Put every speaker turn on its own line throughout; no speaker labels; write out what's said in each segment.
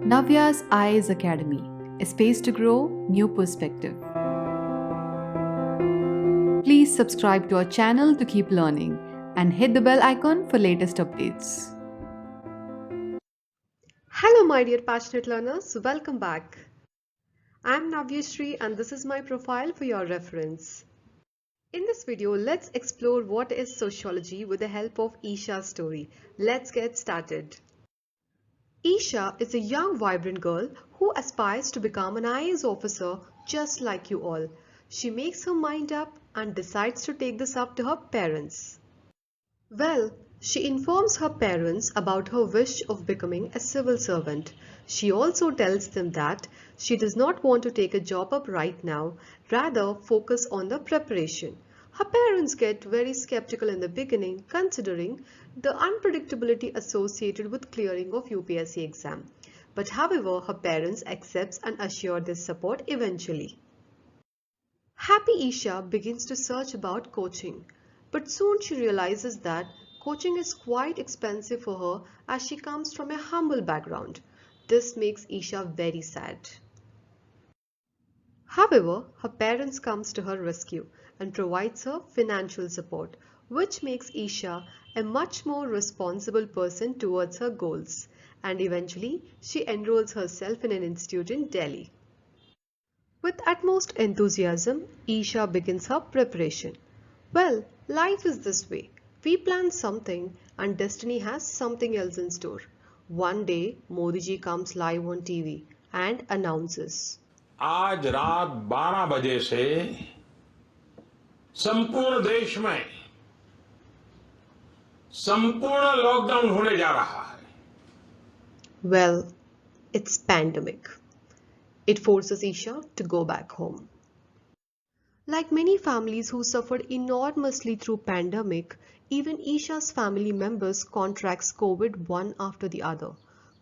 NAVYA'S Academy, a space to grow, new perspective. Please subscribe to our channel to keep learning and hit the bell icon for latest updates.
Hello, my dear passionate learners, welcome back. I'm Navyashri and this is my profile for your reference. In this video, let's explore what is sociology with the help of Isha's story. Let's get started. Isha is a young, vibrant girl who aspires to become an IAS officer just like you all. She makes her mind up and decides to take this up to her parents. Well, she informs her parents about her wish of becoming a civil servant. She also tells them that she does not want to take a job up right now, rather focus on the preparation. Her parents get very skeptical in the beginning considering the unpredictability associated with clearing of UPSC exam. But however, her parents accept and assure their support eventually. Happy Isha begins to search about coaching, but soon she realizes that coaching is quite expensive for her as she comes from a humble background. This makes Isha very sad. However, her parents comes to her rescue and provides her financial support, which makes Isha a much more responsible person towards her goals. And eventually, she enrolls herself in an institute in Delhi. With utmost enthusiasm, Isha begins her preparation. Well, life is this way. We plan something and destiny has something else in store. One day, Modi ji comes live on TV and announces,
आज रात 12 बजे से संपूर्ण देश में संपूर्ण lockdown होने जा रहा है.
well, it's pandemic. It forces Isha to go back home. Like many families who suffered enormously through pandemic, even Isha's family members contracts COVID one after the other.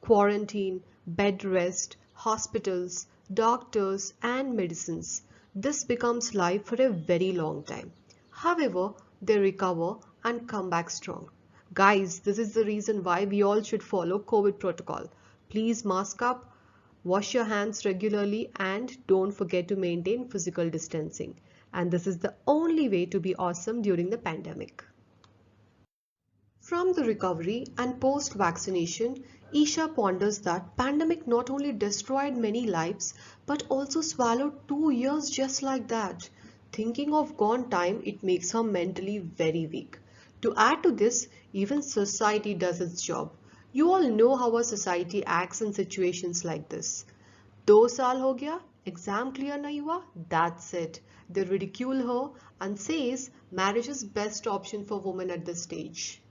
Quarantine, bed rest, hospitals, doctors and medicines. This becomes life for a very long time. However, they recover and come back strong. Guys, this is the reason why we all should follow COVID protocol. Please mask up, wash your hands regularly and don't forget to maintain physical distancing. And this is the only way to be awesome during the pandemic. From the recovery and post-vaccination, Isha ponders that pandemic not only destroyed many lives but also swallowed 2 years just like that. Thinking of gone time, it makes her mentally very weak. To add to this, even society does its job. You all know how our society acts in situations like this. 2 साल हो गया, exam clear नहीं हुआ, that's it. They ridicule her and says marriage is best option for women at this stage.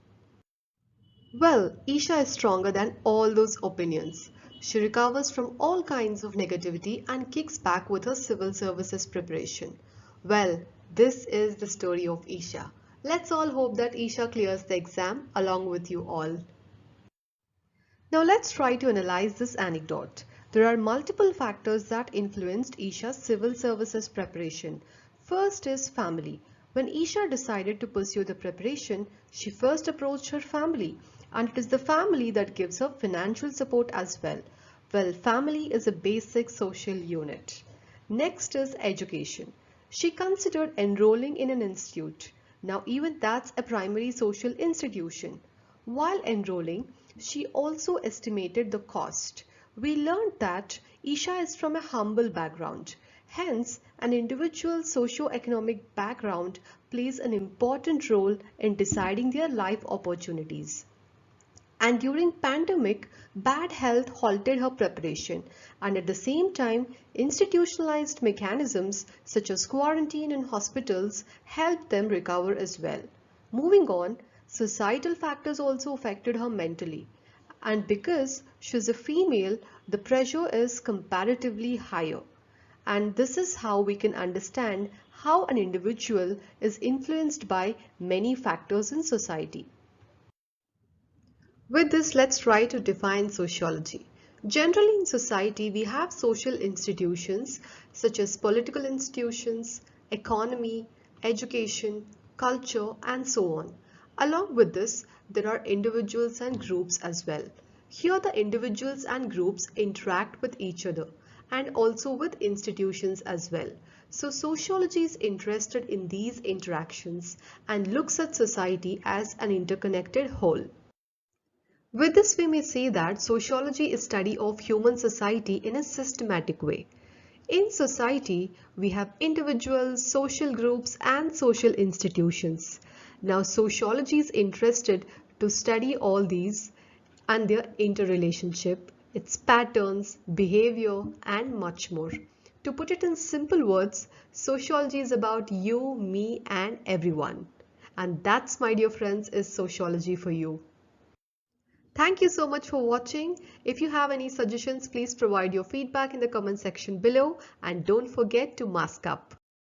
Well, Isha is stronger than all those opinions. She recovers from all kinds of negativity and kicks back with her civil services preparation. Well, this is the story of Isha. Let's all hope that Isha clears the exam along with you all. Now let's try to analyze this anecdote. There are multiple factors that influenced Isha's civil services preparation. First is family. When Isha decided to pursue the preparation, she first approached her family, and it is the family that gives her financial support as well. Well, family is a basic social unit. Next is education. She considered enrolling in an institute. Now even that's a primary social institution. While enrolling, she also estimated the cost. We learned that Isha is from a humble background. Hence, an individual's socio-economic background plays an important role in deciding their life opportunities. And during pandemic, bad health halted her preparation, and at the same time, institutionalized mechanisms such as quarantine and hospitals helped them recover as well. Moving on, societal factors also affected her mentally. And because she's a female, the pressure is comparatively higher. And this is how we can understand how an individual is influenced by many factors in society. With this, let's try to define sociology. Generally in society, we have social institutions such as political institutions, economy, education, culture, and so on. Along with this, there are individuals and groups as well. Here the individuals and groups interact with each other and also with institutions as well. So sociology is interested in these interactions and looks at society as an interconnected whole. With this, we may say that sociology is study of human society in a systematic way. In society, we have individuals, social groups, and social institutions. Now, sociology is interested to study all these and their interrelationship, its patterns, behavior, and much more. To put it in simple words, sociology is about you, me, and everyone. And that's, my dear friends, is sociology for you. Thank you so much for watching. If you have any suggestions, please provide your feedback in the comment section below and don't forget to mask up.